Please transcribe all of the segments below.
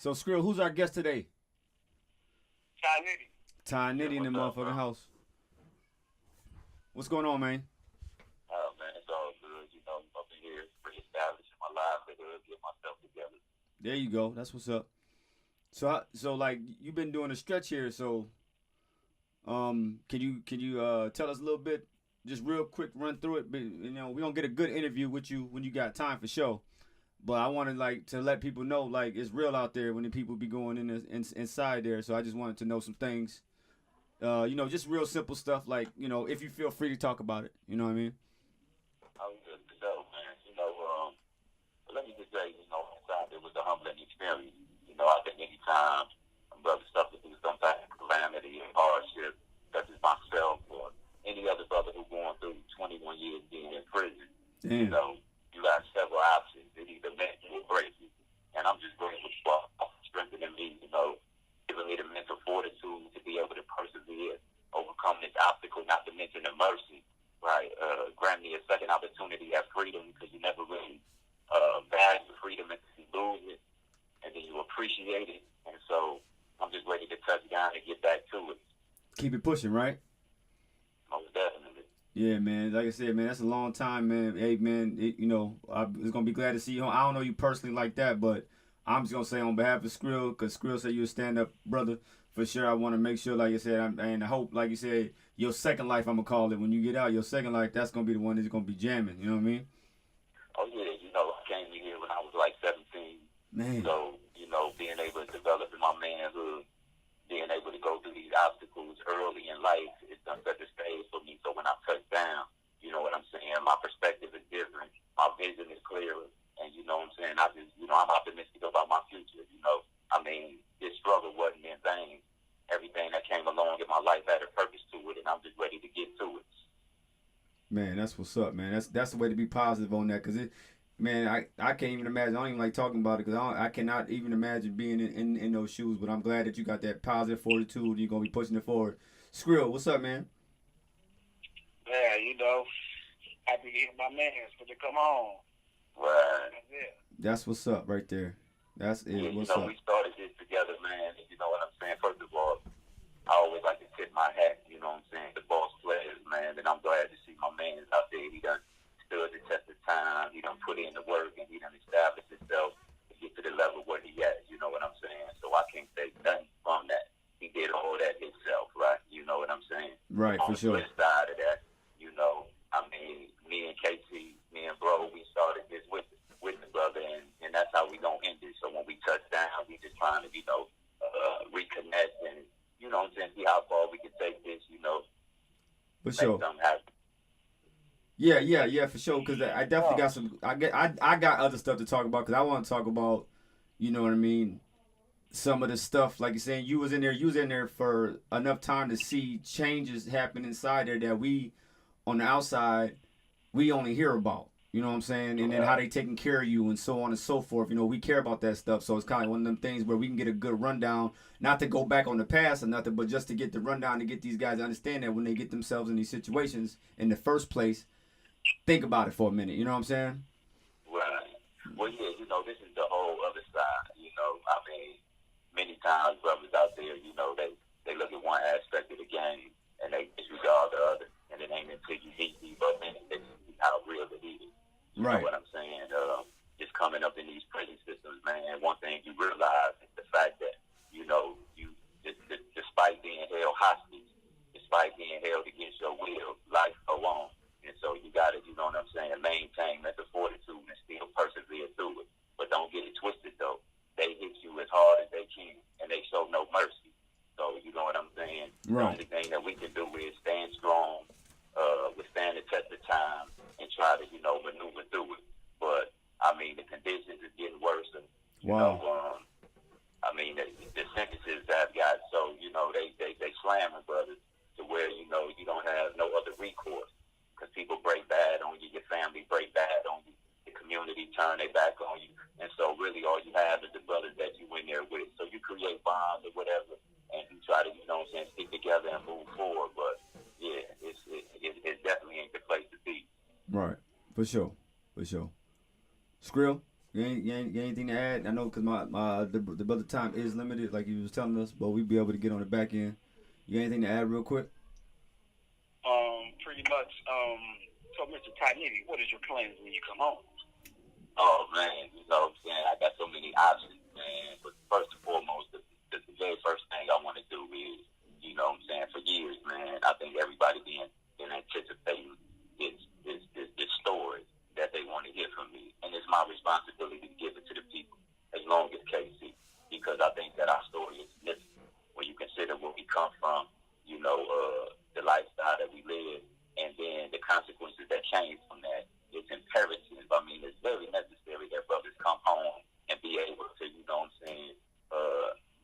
So, Skrill, who's our guest today? Nitty. Nitty in the What's up, motherfucking bro? house. What's going on, man? Oh man, it's all good. Up in here, reestablishing my livelihood, get myself together. There you go. That's what's up. So like you've been doing a stretch here. So, can you tell us a little bit, just real quick, run through it. But, we don't get a good interview with you when you got time for show. But I wanted like to let people know like it's real out there when the people be going inside there. So I just wanted to know some things. Just real simple stuff like if you feel free to talk about it. You know what I mean? I'm good to go, man. But let me just say, inside it was a humbling experience. I think anytime a brother suffer through some type of calamity and hardship, such as myself or any other brother who's going through 21 years being in prison, Damn. you got several options. It either make you or break you. And I'm just grateful for strengthening me, giving me the mental fortitude to be able to persevere, overcome this obstacle, not to mention the mercy, right? Grant me a second opportunity at freedom because you never really value freedom until you lose it, and then you appreciate it. And so I'm just ready to touch down and get back to it. Keep it pushing, right? Most definitely. Yeah, man. Like I said, man, that's a long time, man. Hey, man, I was gonna be glad to see you. I don't know you personally like that, but I'm just gonna say on behalf of Skrill, because Skrill said you're a stand-up brother. For sure, I want to make sure, like you said, and I hope, like you said, your second life, I'm gonna call it. When you get out, your second life, that's gonna be the one that's gonna be jamming. You know what I mean? Oh, yeah. I came in here when I was like 17. Man. So, being able to develop in my manhood, being able to go through these obstacles early in life, it's done set the stage for me. So when I touch down, you know what I'm saying, my perspective is different. My vision is clearer. And you know what I'm saying? I'm optimistic about my future. This struggle wasn't in vain. Everything that came along in my life had a purpose to it, and I'm just ready to get to it. Man, that's what's up, man. That's the way to be positive on that, cause man, I can't even imagine. I don't even like talking about it, cause I cannot even imagine being in those shoes. But I'm glad that you got that positive fortitude. And you're gonna be pushing it forward. Skrill, what's up, man? Yeah, happy to hear my man for to come on. Right. That's it. That's what's up right there. That's it. Yeah, What's up? we started this together, man. And you know what I'm saying? First of all, I always like to tip my hat, you know what I'm saying, the boss players, man. And I'm glad to see my man out there. He done stood the test of time. He done put in the work, and he done established himself to get to the level where he at. You know what I'm saying? So I can't take nothing from that. He did all that himself, right? You know what I'm saying? Right, On for the sure. flip side of that, me and Casey, me and bro, we started this with the brother, and that's how we gonna end it. So when we touch down, we just trying to, reconnect and, you know what I'm saying, see how far we can take this, For make sure. something happen. Yeah, for sure. Cause I definitely got some. I got other stuff to talk about. Cause I want to talk about, you know what I mean, some of the stuff. Like you're saying, you was in there for enough time to see changes happen inside there that we, on the outside, we only hear about. You know what I'm saying? And then how they taking care of you and so on and so forth. We care about that stuff. So it's kind of like one of them things where we can get a good rundown, not to go back on the past or nothing, but just to get the rundown to get these guys to understand that when they get themselves in these situations in the first place, think about it for a minute. You know what I'm saying? Right. Well, yeah, this is the whole other side. Many times brothers out there, they look at one aspect of the game and they disregard the other. And it ain't until you meet these other men that you see how real it is. You know what I'm saying? Just coming up in these prison systems, man, one thing you realize is the fact that, despite being held hostage, despite being held against your will, life go on. And so you got to, maintain mental fortitude and still persevere through it. But don't get it twisted, though. They hit you as hard as they can, and they show no mercy. So you know what I'm saying? Right. The only thing that we can do is stand strong, withstand the test of time, and try to, maneuver through it. But, the conditions are getting worse. And, wow. The sentences I've got, so, they slamming, brothers, to where, you don't have no other recourse. Because people break bad on you, your family break bad on you, the community turn their back on you. And so really all you have is the brothers that you in there with. So you create bonds or whatever, and you try to, stick together and move forward. But, yeah, it definitely ain't the place to be. Right. For sure. Skrill? You ain't anything to add? I know because the brother time is limited, like you was telling us, but we be able to get on the back end. You got anything to add real quick? Pretty much. So, Mr. Nitty, what is your plans when you come home? Oh man, you know what I'm saying? I got so many options, man. But first and foremost, the very first thing I want to do is, you know what I'm saying, for years, man, I think everybody been anticipating this story that they want to hear from me. And it's my responsibility to give it to the people as long as KC. Because I think that our story is significant when you consider where we come from, you know, the lifestyle that we live, and then the consequences that came from that. It's imperative. I mean, it's very necessary that brothers come home and be able to, you know what I'm saying,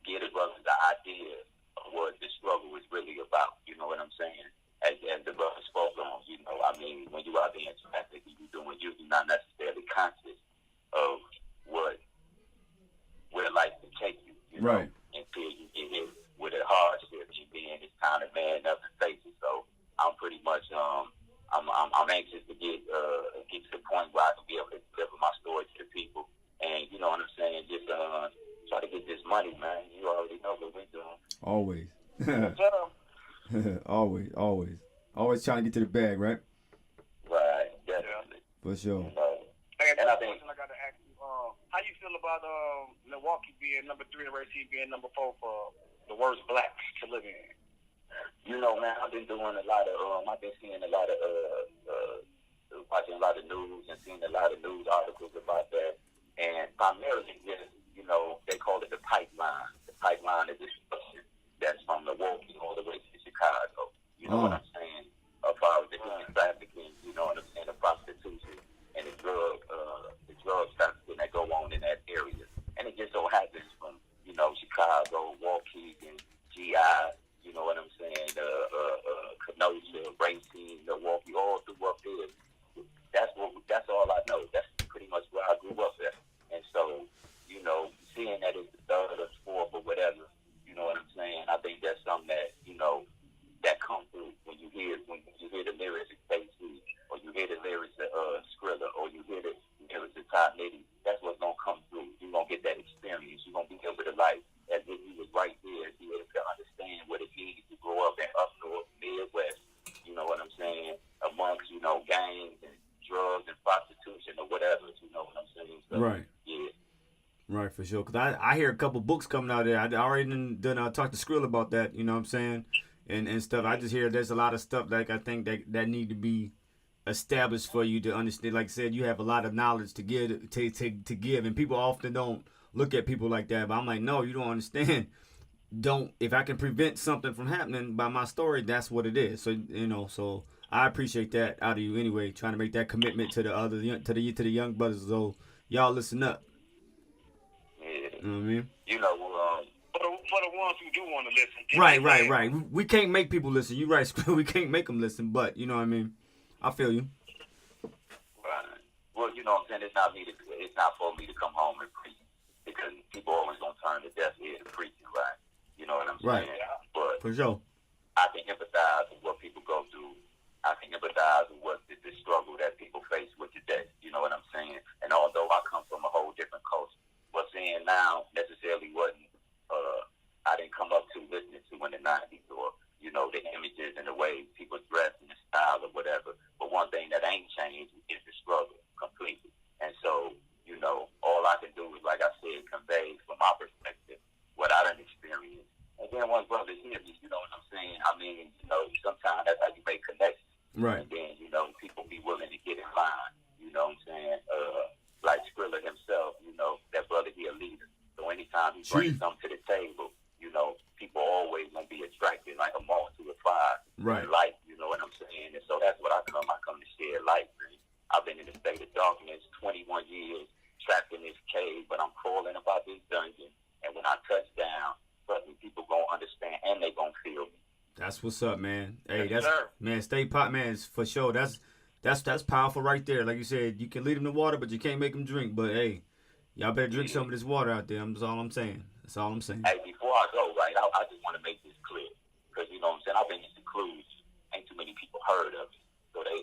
give the brothers the idea of what the struggle is really about. You know what I'm saying? As the brother spoke on, you know, I mean, when you are being trafficked, you're not necessarily conscious of where life can take you, you know, Right. until you get hit with a hardship. You being this kind of man up and face it. So I'm pretty much I'm anxious to get to the point where I can be able to deliver my story to the people, and you know what I'm saying, just try to get this money, man. You already know what we're doing. Always. So, Always trying to get to the bag, right? Right, definitely. For sure. You know, I got and I a think question I got to ask you. How you feel about Milwaukee being number 3 and RC being number 4 for the worst blacks to live in? you know, man, I've been doing a lot of I've been seeing a lot of watching a lot of news and seeing a lot of news articles about that, and primarily just, you know, they call it the pipeline. The pipeline is this structure that's from Milwaukee all the way to Chicago. You know what I'm saying? About the human trafficking, you know what I'm saying, the prostitution and the drug trafficking that go on in that area. And it just so happens from, you know, Chicago, Waukegan, GI, you know what I'm saying, Kenosha, Racine, Milwaukee, all through up there. That's all I know. That's pretty much where I grew up at. And so, you know, seeing that it's the third or fourth or whatever, you know what I'm saying, I think that's something that, you know, that comes through when you hear the lyrics of KC, or you hear the lyrics of Skrilla, or you hear the lyrics of Nitty. That's what's gonna come through. You're gonna get that experience. You're gonna be able to, like, as if you was right there, be able to understand what it means to grow up in up north, Midwest. You know what I'm saying? Amongst, you know, gangs and drugs and prostitution or whatever. You know what I'm saying? So, Right. yeah. Right, for sure. Because I hear a couple books coming out there. I already done talked to Skrill about that, you know what I'm saying? And stuff. I just hear there's a lot of stuff like I think that need to be established for you to understand. Like I said, you have a lot of knowledge to give to give, and people often don't look at people like that. But I'm like, no, you don't understand. Don't If I can prevent something from happening by my story, that's what it is. So you know, so I appreciate that out of you anyway, trying to make that commitment to the other to the young brothers. So y'all listen up. Yeah. You know what I mean? You know, For the ones who do want to listen. Right. We can't make people listen. You right, we can't make them listen. But you know what I mean? I feel you. right. Well, you know what I'm saying? It's not for me to come home and preach, because people always gonna turn a deaf ear to preaching, right? You know what I'm saying? Right. But For sure. I can empathize with what people go through. I can empathize with what the struggle that people face with today. You know what I'm saying? And although I come from a whole different culture, what's saying now necessarily wasn't I didn't come up to listening to in the 90s, or, you know, the images and the way people dress and the style or whatever. But one thing that ain't changed is the struggle completely. And so, you know, all I can do is, like I said, convey from my perspective what I done experienced. And then once brothers hear me, you know what I'm saying? I mean, you know, sometimes that's how you make connections. Right. And then, you know, people be willing to get in line. You know what I'm saying? Like Skrilla himself, you know, that brother, he a leader. So anytime he brings something to the table, you know, people always gonna be attracted like a moth to a fire. Right. Light, you know what I'm saying? And so that's what I come to share light, man. I've been in a state of darkness 21 years, trapped in this cave, but I'm crawling about this dungeon. And when I touch down, trust me, people gonna understand and they gonna feel me. That's what's up, man. Hey, Yes, that's sir. man, stay pot, man, for sure. That's powerful right there. Like you said, you can lead them to water, but you can't make them drink. But hey, y'all better drink some of this water out there. That's all I'm saying. Hey, before I go, right, I just want to make this clear, because, you know what I'm saying, I've been in seclusion. Ain't too many people heard of it,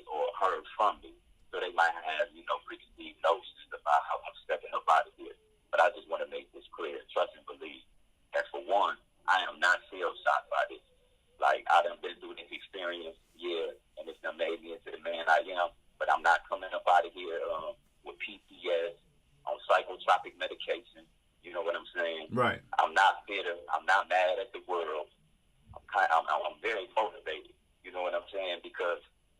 or heard from me, so they might have, you know, preconceived notions about how I'm stepping up experience, yeah, and it's done made me into the man I am. But I'm not coming up out of here with PTS on psychotropic medication. You know what I'm saying? Right. I'm not bitter. I'm not mad at the world. I'm very motivated. You know what I'm saying? Because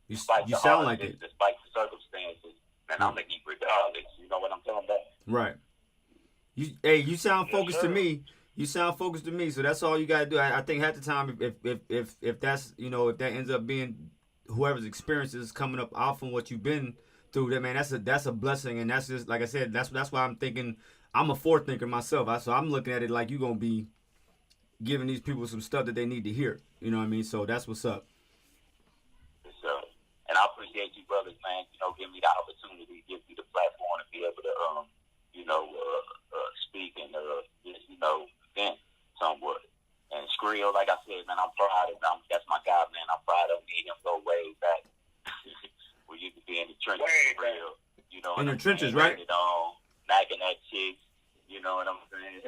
you sound like it. Despite the circumstances, man, I'm gonna eat regardless. You know what I'm talking about? Right. You sound focused to me. You sound focused to me. So that's all you gotta do. I think half the time, if that's if that ends up being whoever's experiences coming up off from what you've been through, that man, that's a blessing, and that's just like I said. That's why I'm thinking. I'm a forward thinker myself. So I'm looking at it like you're gonna be giving these people some stuff that they need to hear. You know what I mean? So that's what's up. And I appreciate you brothers, man, giving me the opportunity, give me the platform to be able to, speak and, vent somewhat. And Skrill, like I said, man, I'm proud of him. That's my guy, man. I'm proud of me. Him go way back. We used to be in the trenches, Skrill. In the trenches, right? Knocking at chicks, you know what I'm saying?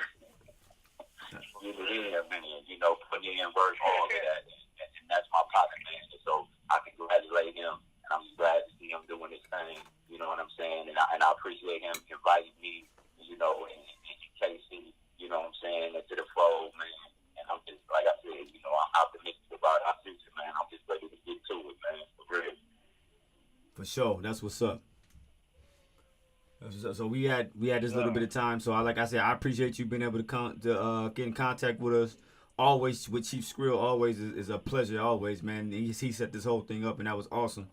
Putting in work, all of that. And that's my partner, man. So I congratulate him, and I'm just glad to see him doing his thing. You know what I'm saying? And I appreciate him inviting me, in KC, you know what I'm saying, into the fold, man. And I'm just, like I said, I'm optimistic about our future, man. I'm just ready to get to it, man, for real. For sure. That's what's up. So we had this little bit of time. So like I said, I appreciate you being able to get in contact with us. Always with Chief Skrill, always is a pleasure. Always, man. He set this whole thing up, and that was awesome.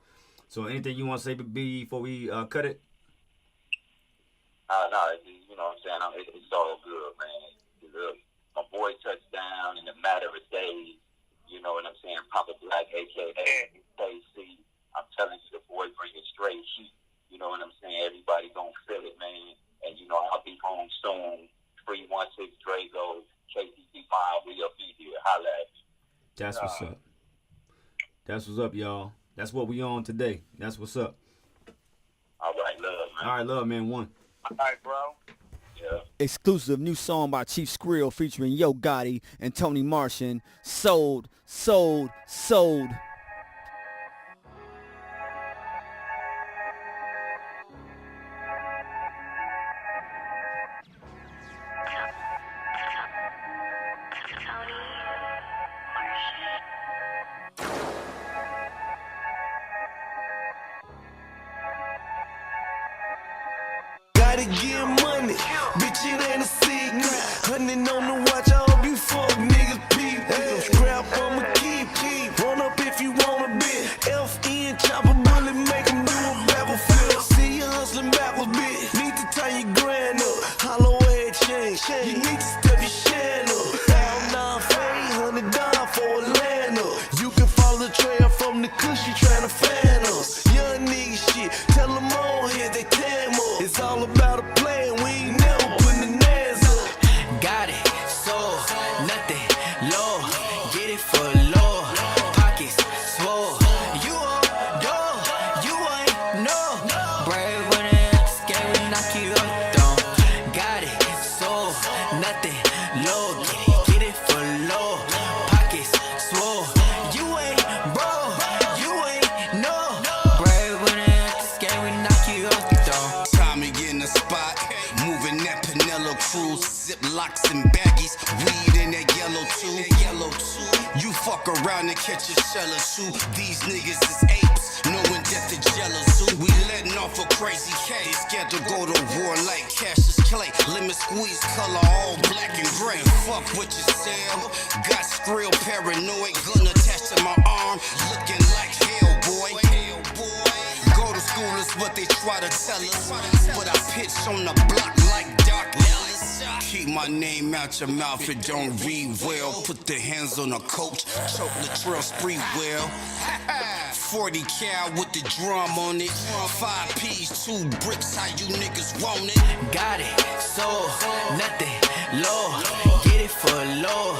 So anything you want to say before we cut it? No, you know what I'm saying. It's all good, man. My boy touched down in a matter of days. You know what I'm saying. Papa Black, aka KC. I'm telling you, the boy bringing straight heat. You know what I'm saying? Everybody gonna feel it, man. And I'll be home soon. 316 Drago, KCC5. We up in here. Holla at me. That's what's up. That's what's up, y'all. That's what we on today. That's what's up. All right, love, man. All right, love, man. One. All right, bro. Yeah. Exclusive new song by Chief Skrill featuring Yo Gotti and Tony Martian. Sold. Gotta get money, bitch, it ain't a secret. Hunting on the watch, I hope you fuck niggas peep. Hey. Scrap, I'ma keep. Run up if you wanna bit. FN, chopper bullet, make him do a babble flip. See you hustling backwards, bitch. Need to turn your grand up. Hollow head change. You need to step your shine up. Down 9 fade, $100 for Atlanta. You can follow the trail from the cushy tryna fan us. Young nigga shit, tell them all here they tam up. It's all about a plan, we ain't never putting the nails up. Got it, sold, nothing, low, get it for low, pockets swole. You on door, you ain't no, brave when it scary, knock you up down. Got it, sold, nothing, low, get it for low, pockets swole. You ain't bro, you ain't no, brave when it scary, knock you up down. Tommy in the spot, moving that Pinello Cruise, zip locks and baggies, weed in that yellow too. You fuck around and catch a shell or two. These niggas is apes, knowing that the jealous zoo. We letting off a crazy case, scared to go to war like Cassius Clay. Lemon squeeze color all black and gray. Fuck what you sell, got Skrill paranoid, gun attached to my arm, looking like hell, boy. Go to school is what they try to tell us, but I pitch on the block like Doc Ellis. Keep my name out your mouth, it don't read well. Put the hands on the coach, choke Latrell spree well. 40 cal with the drum on it. 5 P's, 2 bricks, how you niggas want it? Got it, sold, nothing, low, get it for low.